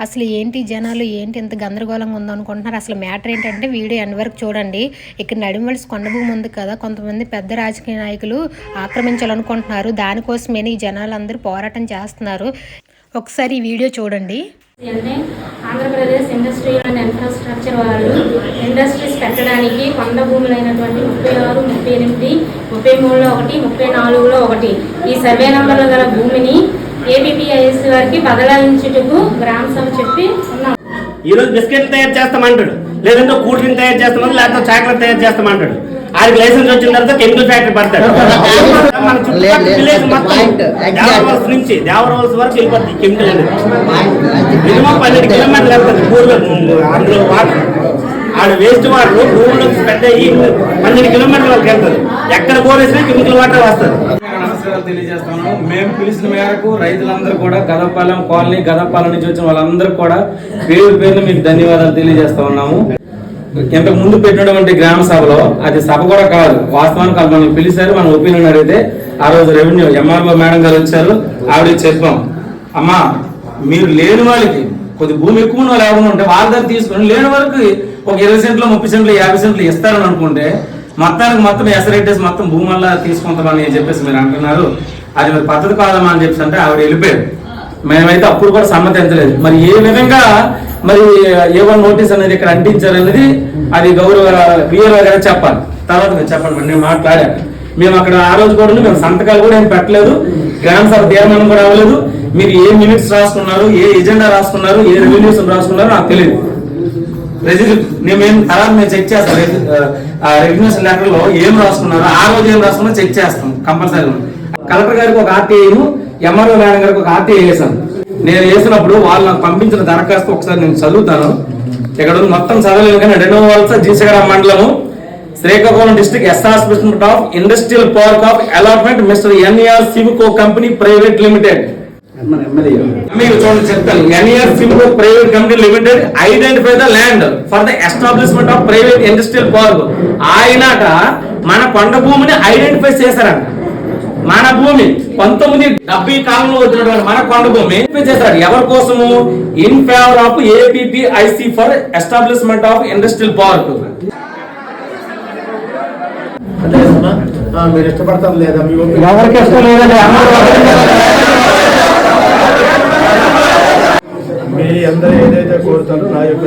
అసలు ఏంటి జనాలు ఏంటి ఇంత గందరగోళంగా ఉందనుకుంటున్నారు. అసలు మ్యాటర్ ఏంటంటే వీడియో ఎండ్ వరకు చూడండి. ఇక్కడ నడిమవలసి కొండభూమి ఉంది కదా, కొంతమంది పెద్ద రాజకీయ నాయకులు ఆక్రమించాలనుకుంటున్నారు. దానికోసమే ఈ జనాలందరూ పోరాటం చేస్తున్నారు. ఒకసారి ఈ వీడియో చూడండి. అంటే ఆంధ్రప్రదేశ్ ఇండస్ట్రియల్ అండ్ ఇన్ఫ్రాస్ట్రక్చర్ వాళ్ళు ఇండస్ట్రీస్ పెట్టడానికి కొండ భూములైనటువంటి 36, 38, 33లో ఒకటి, 34లో ఒకటి ఈ సర్వే నంబర్లు గల భూమిని ఏపీపీఐఎస్ వారికి బదలాయించుటకు గ్రామ సభ చెప్పి ఉన్నాం. ఈరోజు బిస్కెట్లు తయారు చేస్తామంటాడు, లేదంటే కూల్ డ్రింక్ తయారు చేస్తామని, లేకపోతే చాక్లెట్ తయారు చేస్తామంటాడు. ఆయనకి లైసెన్స్ వచ్చిన తర్వాత కెమికల్ ఫ్యాక్టరీ పడతాడు. మన చుట్టుపక్కల విలేజ్ మొత్తం దేవరవలస నుంచి దేవరవలస వరకు వెళ్ళిపోతుంది కెమికల్ అనేది. మినిమం 12 కిలోమీటర్లు వెళ్తుంది కూరలో. అందులో వాటర్ ఆడ వేస్ట్ వాటర్ భూమిలో స్ప్రెడ్ అయ్యి 12 కిలోమీటర్ల వరకు వెళ్తుంది. ఎక్కడ బోరేసినా కెమికల్ వాటర్ వస్తుంది. తెలియజేస్తున్నాను. మేము పిలిచిన మేరకు రైతులందరూ కూడా గదపాలెం కాలనీ, గదపాలెం నుంచి వచ్చిన వాళ్ళందరూ కూడా పేరు మీకు ధన్యవాదాలు తెలియజేస్తా ఉన్నాము. ఇంతకు ముందు పెట్టినటువంటి గ్రామ సభలో అది సభ కూడా కాదు, వాస్తవానికి మనం పిలిచారు, మన ఒపీనియన్ అడిగితే ఆ రోజు రెవెన్యూ ఎంఆర్ఓ మేడం గారు వచ్చారు. ఆవిడ చెప్పాం, అమ్మా మీరు లేని వాళ్ళకి కొద్ది భూమి ఎక్కువ ఉన్న వాళ్ళు ఎవరు ఉంటే వాళ్ళ దగ్గర తీసుకుని, లేని వాళ్ళకి ఒక 20 సెంట్లు, 30 సెంట్లు, 50 సెంట్లు ఇస్తారని అనుకుంటే మొత్తం ఎసరెట్టేసి మొత్తం భూమల్లా తీసుకుంటామని చెప్పేసి మీరు అంటున్నారు. అది మరి పద్ధతి కాదమ్మా అని చెప్పేసి అంటే ఆవిడ వెళ్ళిపోయారు. మేమైతే అప్పుడు కూడా సమ్మతించలేదు. మరి ఏ విధంగా మరి ఏవన్ నోటీస్ అనేది ఇక్కడ అంటించారనేది అది గౌరవ విఆర్ఓ గారు చెప్పాలి. తర్వాత మీరు చెప్పండి. నేను మాట్లాడాను. మేము అక్కడ ఆ రోజు కూడా మేము సంతకాలు కూడా ఏం పెట్టలేదు, గ్రామ సభ తీర్మానం కూడా అవ్వలేదు. మీరు ఏ మినిట్స్ రాసుకున్నారు, ఏ ఎజెండా రాసుకున్నారు, ఏ రెవెన్యూస్ రాసుకున్నారో నాకు తెలియదు. తర్వాత మేము చెక్ చేస్తాం. రెగ్యులేషన్ లెటర్ లో ఏం రాసుకున్నారో, ఆ రోజు ఏం రాసుకున్నారో చెక్ చేస్తాం కంపల్సరీ. కలెక్టర్ గారికి ఒక ఆర్టీఐను, ఎంఆర్ఓ మేడం గారికి ఒక ఆర్టీఐ వేసాను. నేను వేసినప్పుడు వాళ్ళు నాకు పంపించిన దరఖాస్తు ఒకసారి నేను చదువుతాను. ఇక్కడ మొత్తం చదవలేదు కానీ రెనోవల్స జీసగడ మండలము, Srikakulam district establishment of industrial park of allotment mister NER Civico company private limited. మీకు చూడండి చెప్తాను. NER Civico private company limited identify the land for the establishment of private industrial park. ఆయనట మన కొండ భూమిని ఐడెంటిఫై చేశారంట. మన భూమి 1970 కాలంలో వచ్చినటువంటి మన కొండ భూమి చేశారు. ఎవరి కోసము? In favour of APPIC for establishment of industrial park. మీరు ఇష్టపడతారు లేదా? ఎవరికి ఇష్టం లేదండి. మీ అందరూ ఏదైతే కోరుతారో నా యొక్క